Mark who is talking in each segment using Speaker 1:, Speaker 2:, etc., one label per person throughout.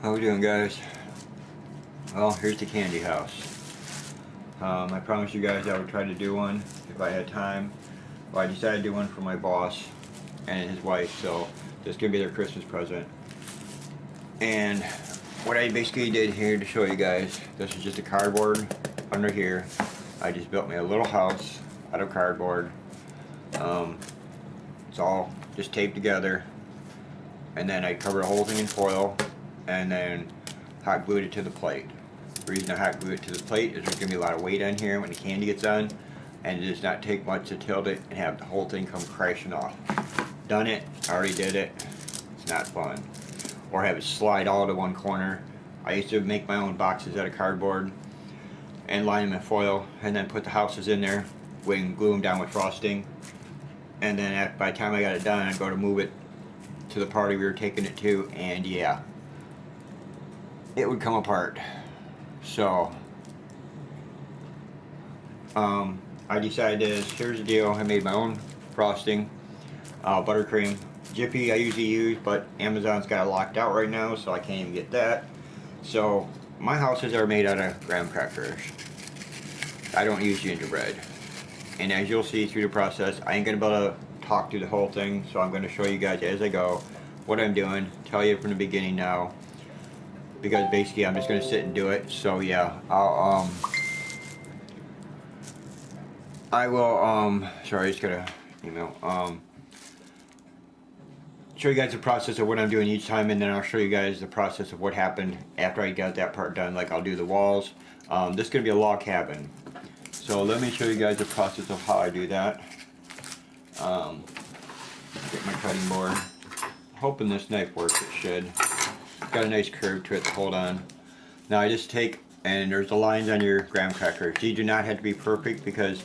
Speaker 1: How we doing, guys? Well, here's the candy house. I promised you guys I would try to do one if I had time. Well, I decided to do one for my boss and his wife, so this is gonna be their Christmas present. And what I basically did here to show you guys, this is just a cardboard under here. I just built me a little house out of cardboard. It's all just taped together, and then I covered the whole thing in foil, and then hot glued it to the plate. The reason I hot glue it to the plate is there's going to be a lot of weight on here when the candy gets on, and it does not take much to tilt it and have the whole thing come crashing off. Done it, already did it, it's not fun. Or have it slide all to one corner. I used to make my own boxes out of cardboard and line them in foil, and then put the houses in there, and glue them down with frosting. And then by the time I got it done, I'd go to move it to the party we were taking it to, and yeah, it would come apart. So I decided here's the deal. I made my own frosting, buttercream. Jiffy I usually use, but Amazon's got it locked out right now, so I can't even get that. So my houses are made out of graham crackers. I don't use gingerbread. And as you'll see through the process, I ain't gonna be able to talk through the whole thing, so I'm gonna show you guys as I go what I'm doing, tell you from the beginning now, because basically I'm just gonna sit and do it. So yeah, I will sorry, I just got an email. Show you guys the process of what I'm doing each time, and then I'll show you guys the process of what happened after I got that part done. Like, I'll do the walls. This is gonna be a log cabin. So let me show you guys the process of how I do that. Get my cutting board. Hoping this knife works, it should. Got a nice curve to it to hold on. Now I just take, and there's the lines on your graham crackers. These do not have to be perfect because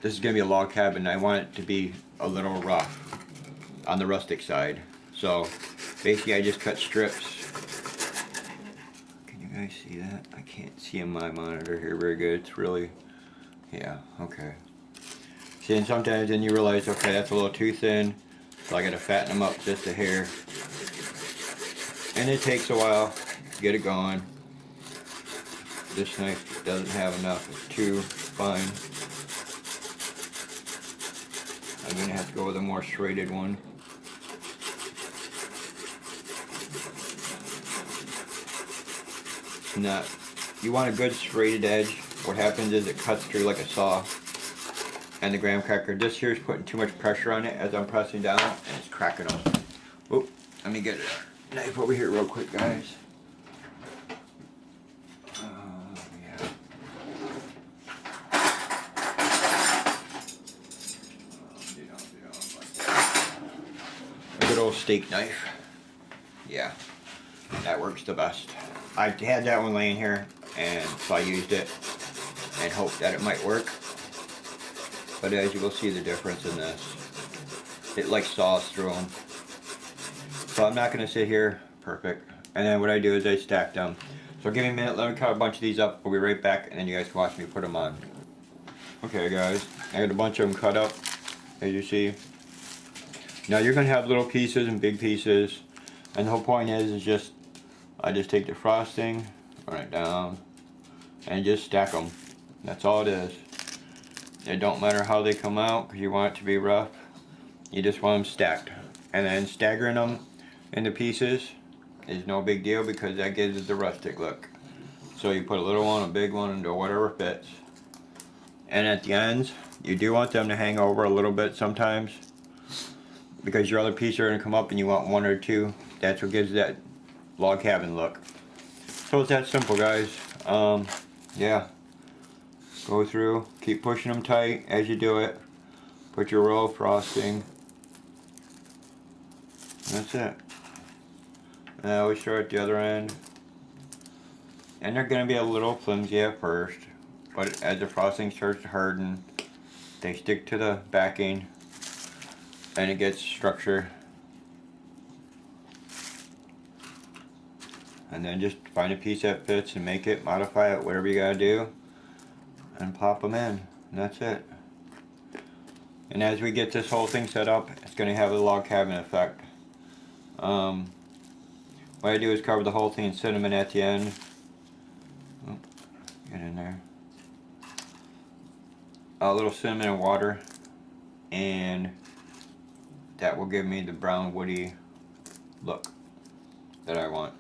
Speaker 1: this is going to be a log cabin. I want it to be a little rough on the rustic side. So basically I just cut strips. Can you guys see that? I can't see in my monitor here very good. It's really, yeah, okay. See, and sometimes then you realize, okay, that's a little too thin, so I gotta fatten them up just a hair. And it takes a while to get it going. This knife doesn't have enough, it's too fine. I'm gonna have to go with a more serrated one. Not, you want a good serrated edge. What happens is it cuts through like a saw. And the graham cracker, this here is putting too much pressure on it as I'm pressing down, and it's cracking them. Oop, let me get a knife over here real quick, guys. Yeah. A good old steak knife. Yeah, that works the best. I had that one laying here, and so I used it and hoped that it might work. But as you will see the difference in this, it like saws through them. So I'm not going to sit here, perfect. And then what I do is I stack them. So give me a minute, let me cut a bunch of these up, we'll be right back, and then you guys can watch me put them on. Okay guys, I got a bunch of them cut up, as you see. Now you're going to have little pieces and big pieces, and the whole point is just, I just take the frosting, run it down, and just stack them. That's all it is. It don't matter how they come out, because you want it to be rough. You just want them stacked. And then staggering them into pieces is no big deal, because that gives it the rustic look. So you put a little one, a big one, into whatever fits. And at the ends, you do want them to hang over a little bit sometimes, because your other pieces are going to come up and you want one or two. That's what gives that log cabin look. So it's that simple, guys. Yeah. Go through, keep pushing them tight as you do it. Put your row of frosting. That's it. And I always start at the other end. And they're going to be a little flimsy at first, but as the frosting starts to harden, they stick to the backing and it gets structure. And then just find a piece that fits and make it, modify it, whatever you gotta do, and pop them in, and that's it. And as we get this whole thing set up, it's going to have a log cabin effect. What I do is cover the whole thing in cinnamon at the end. Oh, get in there. A little cinnamon and water, and that will give me the brown woody look that I want.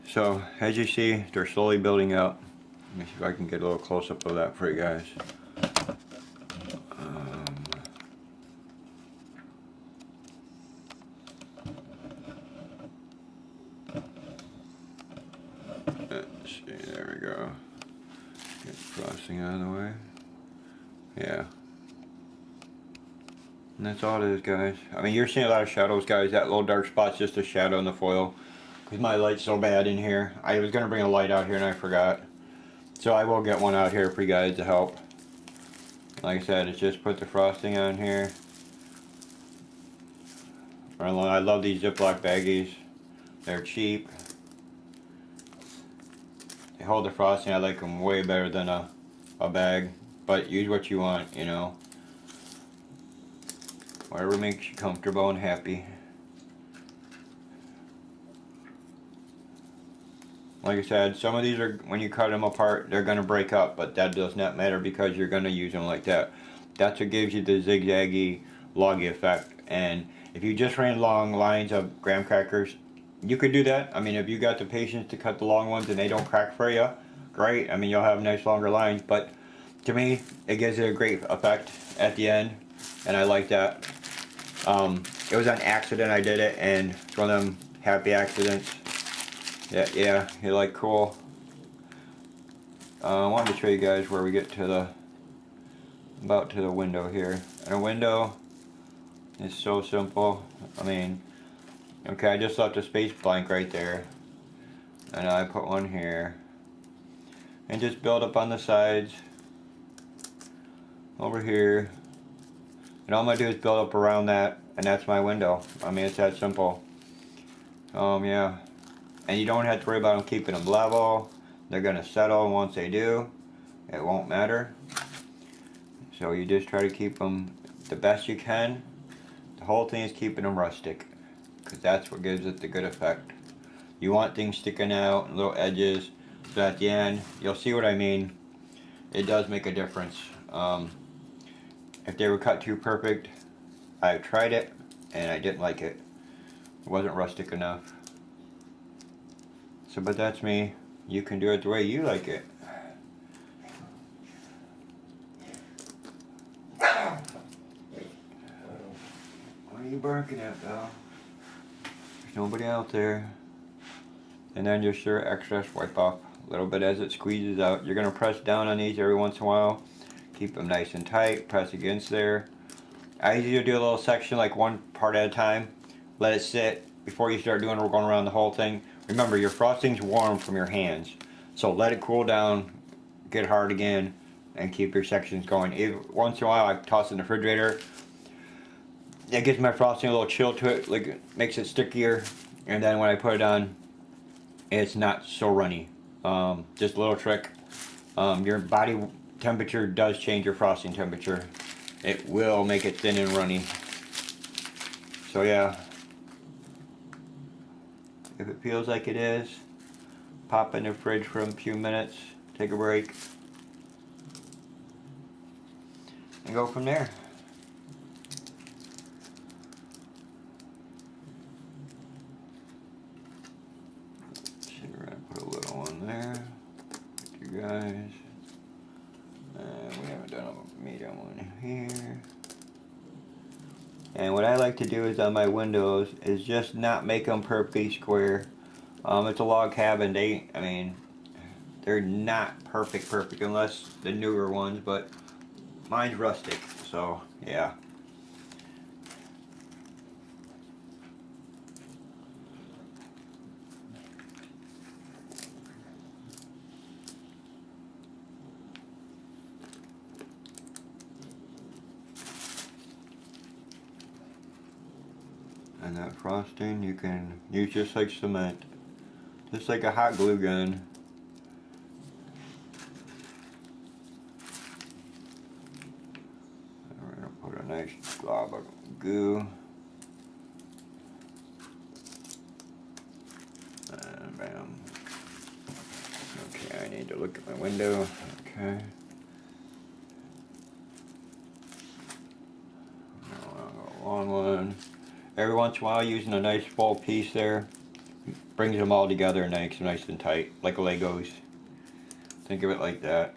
Speaker 1: So as you see, they're slowly building up. Let me see if I can get a little close up of that for you guys. Let's see, there we go. Get the frosting out of the way. Yeah. And that's all it is, guys. I mean, you're seeing a lot of shadows, guys. That little dark spot's just a shadow in the foil. Because my light's so bad in here. I was going to bring a light out here and I forgot. So I will get one out here for you guys to help. Like I said, it's just put the frosting on here. I love these Ziploc baggies. They're cheap. They hold the frosting. I like them way better than a bag. But use what you want, you know. Whatever makes you comfortable and happy. Like I said, some of these are, when you cut them apart, they're going to break up, but that does not matter because you're going to use them like that. That's what gives you the zigzaggy, loggy effect. And if you just ran long lines of graham crackers, you could do that. I mean, if you got the patience to cut the long ones and they don't crack for you, great. I mean, you'll have nice longer lines, but to me, it gives it a great effect at the end, and I like that. It was an accident I did it, and it's one of them happy accidents. Yeah, you're like, cool. I wanted to show you guys where we get to the, about to the window here. And a window is so simple. I mean, okay, I just left a space blank right there. And I put one here. And just build up on the sides. Over here. And all I'm going to do is build up around that, and that's my window. I mean, it's that simple. Yeah. And you don't have to worry about them keeping them level. They're going to settle once they do. It won't matter. So you just try to keep them the best you can. The whole thing is keeping them rustic, because that's what gives it the good effect. You want things sticking out, little edges, so at the end, you'll see what I mean. It does make a difference. If they were cut too perfect, I've tried it, and I didn't like it. It wasn't rustic enough. So, but that's me. You can do it the way you like it. What are you barking at, Belle? There's nobody out there. And then just your excess wipe off a little bit as it squeezes out. You're going to press down on these every once in a while. Keep them nice and tight. Press against there. I usually do a little section, like one part at a time. Let it sit before you start doing. We're going around the whole thing. Remember, your frosting's warm from your hands, so let it cool down, get hard again, and keep your sections going. Once in a while, I toss it in the refrigerator. It gives my frosting a little chill to it, like it makes it stickier. And then when I put it on, it's not so runny. Just a little trick. Your body temperature does change your frosting temperature. It will make it thin and runny. So yeah. If it feels like it is, pop in the fridge for a few minutes, take a break, and go from there. So we're going to put a little one there, you guys. We haven't done a medium one here. And what I like to do is on my windows is just not make them perfectly square. It's a log cabin. I mean, they're not perfect unless the newer ones, but mine's rustic, so yeah. And that frosting you can use just like cement, just like a hot glue gun. And we're going to put a nice glob of goo. need to look at my window. Okay. Long one. Every once in a while, using a nice full piece there brings them all together and makes them nice and tight, like Legos. Think of it like that.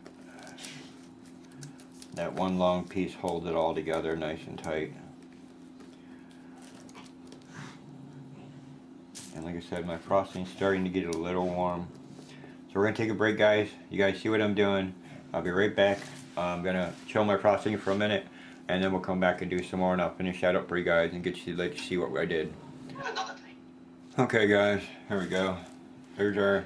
Speaker 1: That one long piece holds it all together nice and tight. And like I said, my frosting's starting to get a little warm. So we're going to take a break, guys. You guys see what I'm doing. I'll be right back. I'm going to chill my frosting for a minute, and then we'll come back and do some more, and I'll finish that up for you guys and let you see what I did. Okay, guys, here we go. There's our...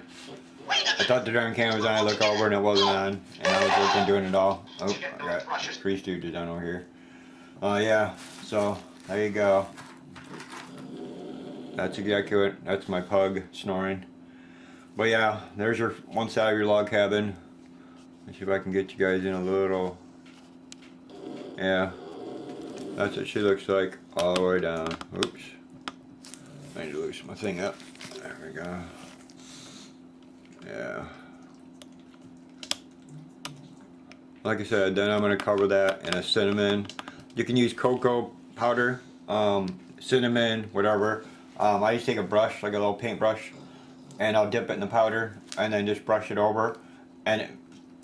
Speaker 1: I thought the darn camera was on. I look over and it wasn't on, and I was working doing it all. Oh, I got 3 stooges down over here. Yeah, so there you go. That's exactly what, that's my pug snoring. But yeah, there's your one side of your log cabin. Let's see if I can get you guys in a little. Yeah, that's what she looks like all the way down. Oops. I need to loosen my thing up. There we go. Yeah. Like I said, then I'm going to cover that in a cinnamon. You can use cocoa powder, cinnamon, whatever. I just take a brush, like a little paintbrush, and I'll dip it in the powder and then just brush it over. And it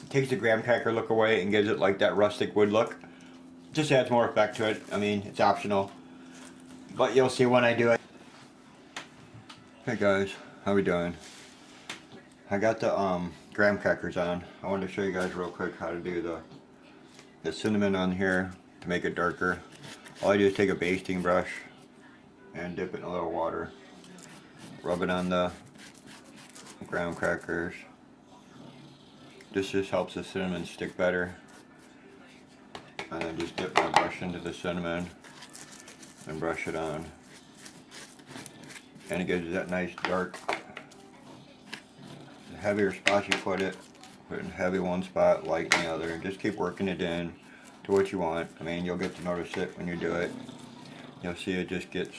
Speaker 1: takes the graham cracker look away and gives it like that rustic wood look. Just adds more effect to it. I mean, it's optional. But you'll see when I do it. Hey guys, how we doing? I got the graham crackers on. I wanted to show you guys real quick how to do the cinnamon on here to make it darker. All I do is take a basting brush and dip it in a little water. Rub it on the graham crackers. This just helps the cinnamon stick better. And then just dip my brush into the cinnamon and brush it on. And it gives you that nice dark. The heavier spots you put it in heavy one spot, light in the other, and just keep working it in to what you want. I mean, you'll get to notice it when you do it. You'll see it just gets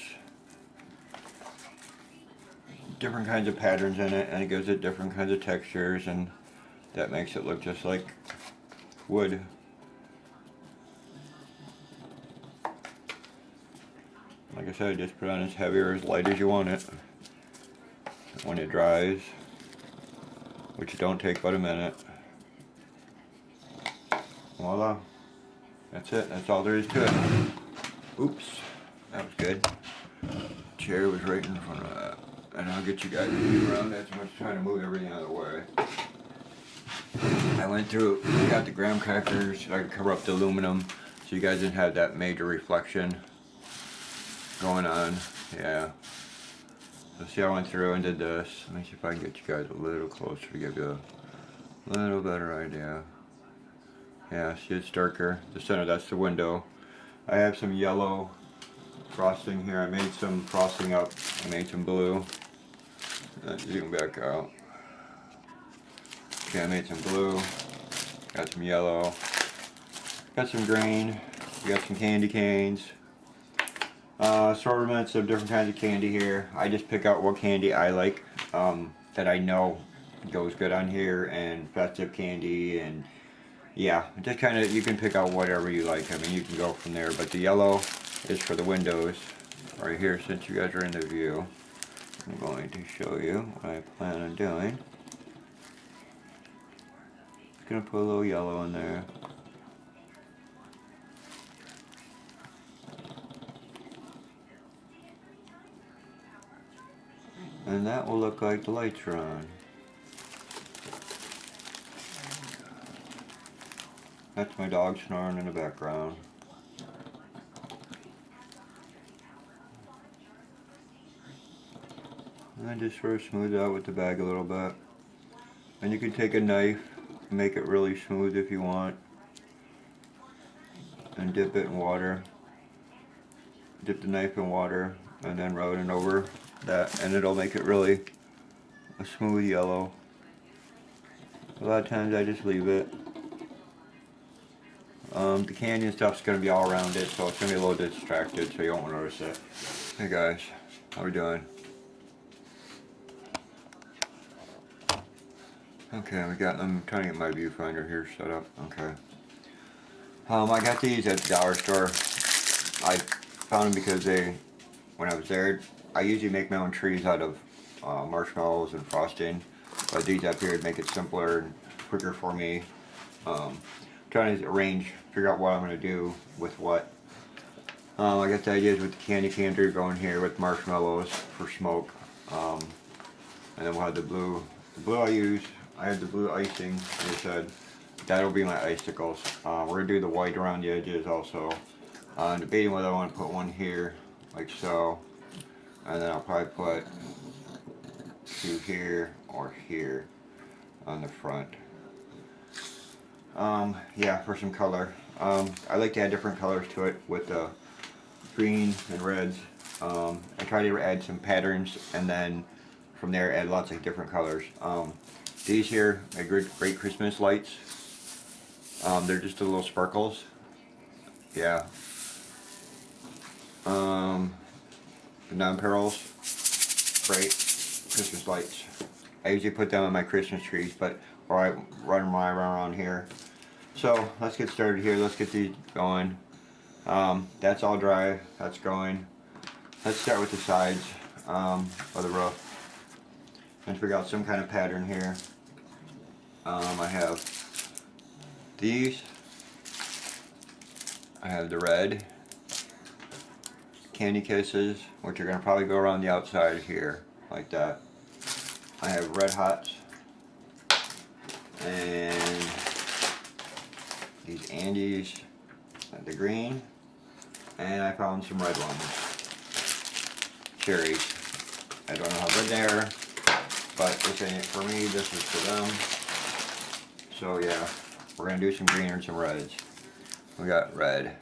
Speaker 1: different kinds of patterns in it, and it gives it different kinds of textures, and that makes it look just like wood. Like I said, just put on as heavy or as light as you want it. When it dries, which don't take but a minute. Voila. That's it. That's all there is to it. Oops. That was good. Chair was right in front of that. And I'll get you guys to move around that so much, trying to move everything out of the way. I went through, got the graham crackers, I could cover up the aluminum so you guys didn't have that major reflection going on. Yeah. So see, I went through and did this. Let me see if I can get you guys a little closer to give you a little better idea. Yeah, see, it's darker. The center, that's the window. I have some yellow frosting here. I made some frosting up. I made some blue. Zoom back out. Okay, I made some blue. Got some yellow. Got some green. We got some candy canes. Assortments of different kinds of candy here. I just pick out what candy I like, that I know goes good on here, and festive candy, and yeah, just kind of, you can pick out whatever you like. I mean, you can go from there, but the yellow is for the windows right here. Since you guys are in the view, I'm going to show you what I plan on doing. Just gonna put a little yellow in there. And that will look like the lights are on. That's my dog snoring in the background. And I just sort of smooth it out with the bag a little bit. And you can take a knife and make it really smooth if you want. And dip it in water. Dip the knife in water and then rub it over that, and it'll make it really a smooth yellow. A lot of times I just leave it. The candy and stuff's going to be all around it, so it's going to be a little distracted, so you won't notice it. Hey guys, how we doing? Okay, I'm trying to get my viewfinder here set up. Okay. I got these at the dollar store. I found them because when I was there, I usually make my own trees out of marshmallows and frosting, but these up here make it simpler and quicker for me. Trying to figure out what I'm going to do with what. I got the ideas with the candy canter going here with marshmallows for smoke. And then we'll have the blue. The blue I have the blue icing, as I said. That'll be my icicles. We're going to do the white around the edges also. I'm debating whether I want to put one here, like so. And then I'll probably put two here or here on the front. Yeah, for some color. I like to add different colors to it with the green and reds. I try to add some patterns and then from there add lots of different colors. These here are great Christmas lights. They're just the little sparkles. Yeah. The non-pearls. Great Christmas lights. I usually put them on my Christmas trees, or I run them around here. So let's get started here. Let's get these going. That's all dry. That's going. Let's start with the sides of the roof and figure out some kind of pattern here. I have these. I have the red candy kisses, which are going to probably go around the outside here, like that. I have red hots and these Andes, the green, and I found some red ones, cherries. I don't know how good they are, but this ain't for me, this is for them. So yeah, we're gonna do some green and some reds. We got red.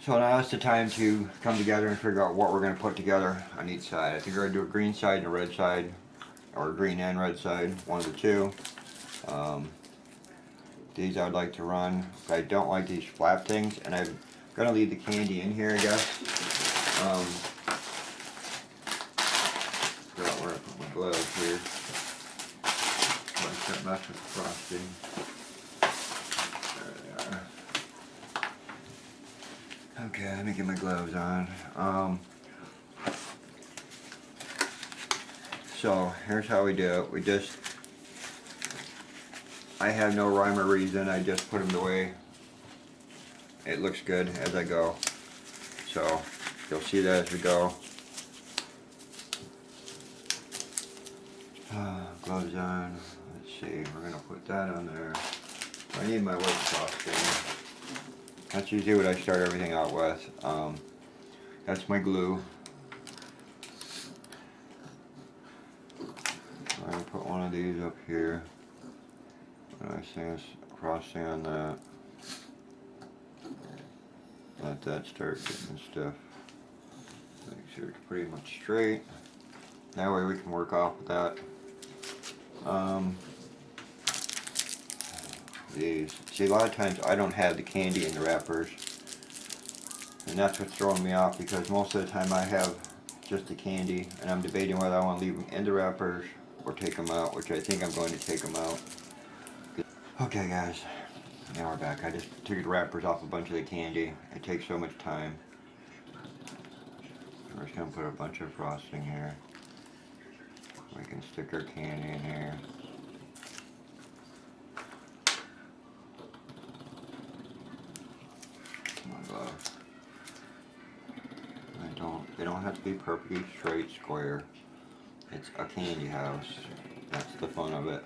Speaker 1: So now it's the time to come together and figure out what we're going to put together on each side. I think we're going to do a green side and a red side, or a green and red side, one of the two. These I would like to run, but I don't like these flap things, and I'm going to leave the candy in here, I guess. Figure out where I put my gloves here. So I can't mess with the frosting. Okay, let me get my gloves on. So here's how we do it. I have no rhyme or reason. I just put them the way it looks good as I go. So you'll see that as we go. Gloves on. Let's see. We're gonna put that on there. I need my white frosting. That's usually what I start everything out with. That's my glue. I'm going to put one of these up here. And I think it's frosting on that. Let that start getting stiff. Make sure it's pretty much straight. That way we can work off with that. These. See, a lot of times I don't have the candy in the wrappers, and that's what's throwing me off, because most of the time I have just the candy, and I'm debating whether I want to leave them in the wrappers or take them out, which I think I'm going to take them out. Okay guys, now we're back. I just took the wrappers off a bunch of the candy. It takes so much time. We're just going to put a bunch of frosting here. We can stick our candy in here. They don't have to be perfectly straight square. It's a candy house. That's the fun of it.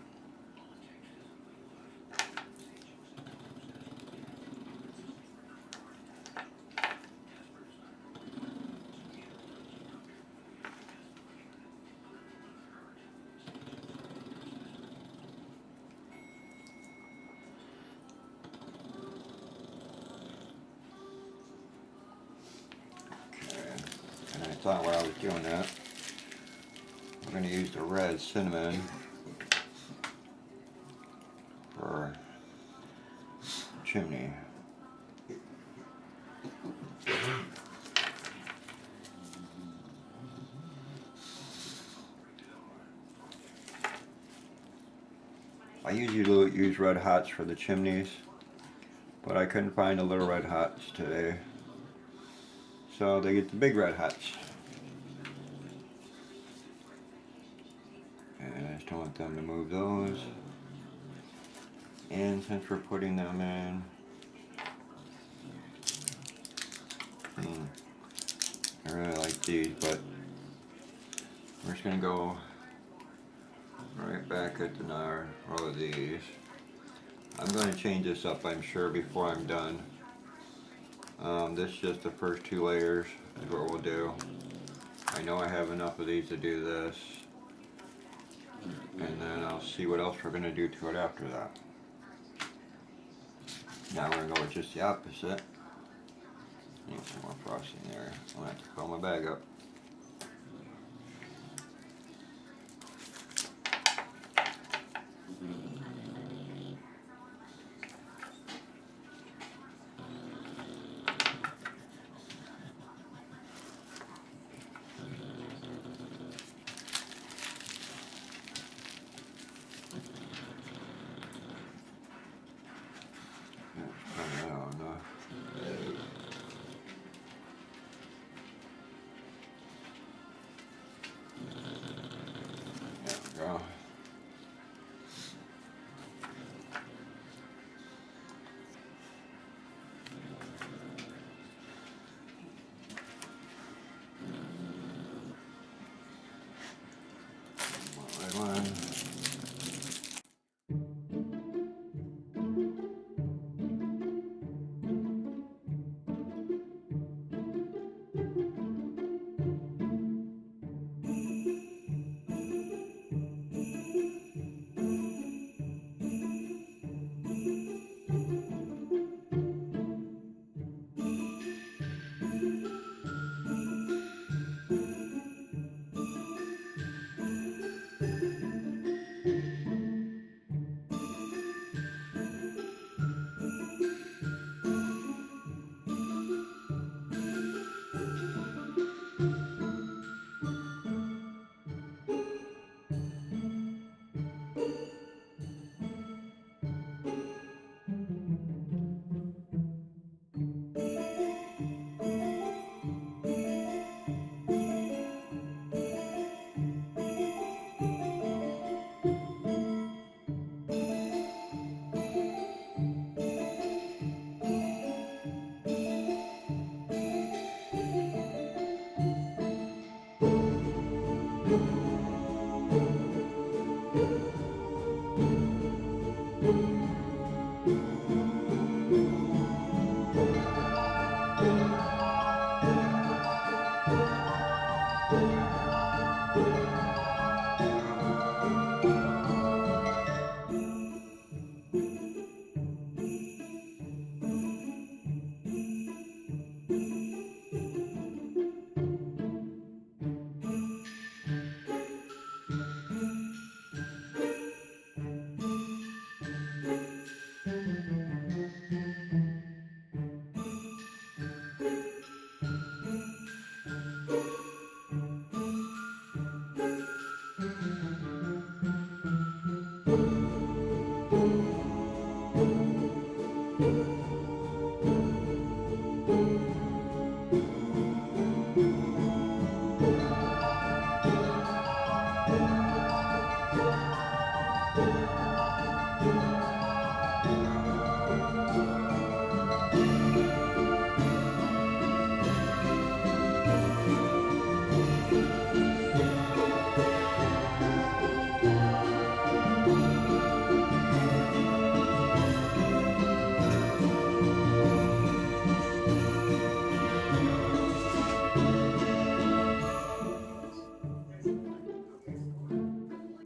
Speaker 1: I thought while I was doing that, we're going to use the red cinnamon for chimney. I usually use red hots for the chimneys, but I couldn't find the little red hots today. So they get the big red hots. And I just don't want them to move those. And since we're putting them in, I really like these, but we're just gonna go right back at the row of these. I'm going to change this up, I'm sure, before I'm done. This is just the first 2 layers is what we'll do. I know I have enough of these to do this, and then I'll see what else we're going to do to it after that. Now we're going to go with just the opposite. Need some more frosting there. I'm going to have to fill my bag up.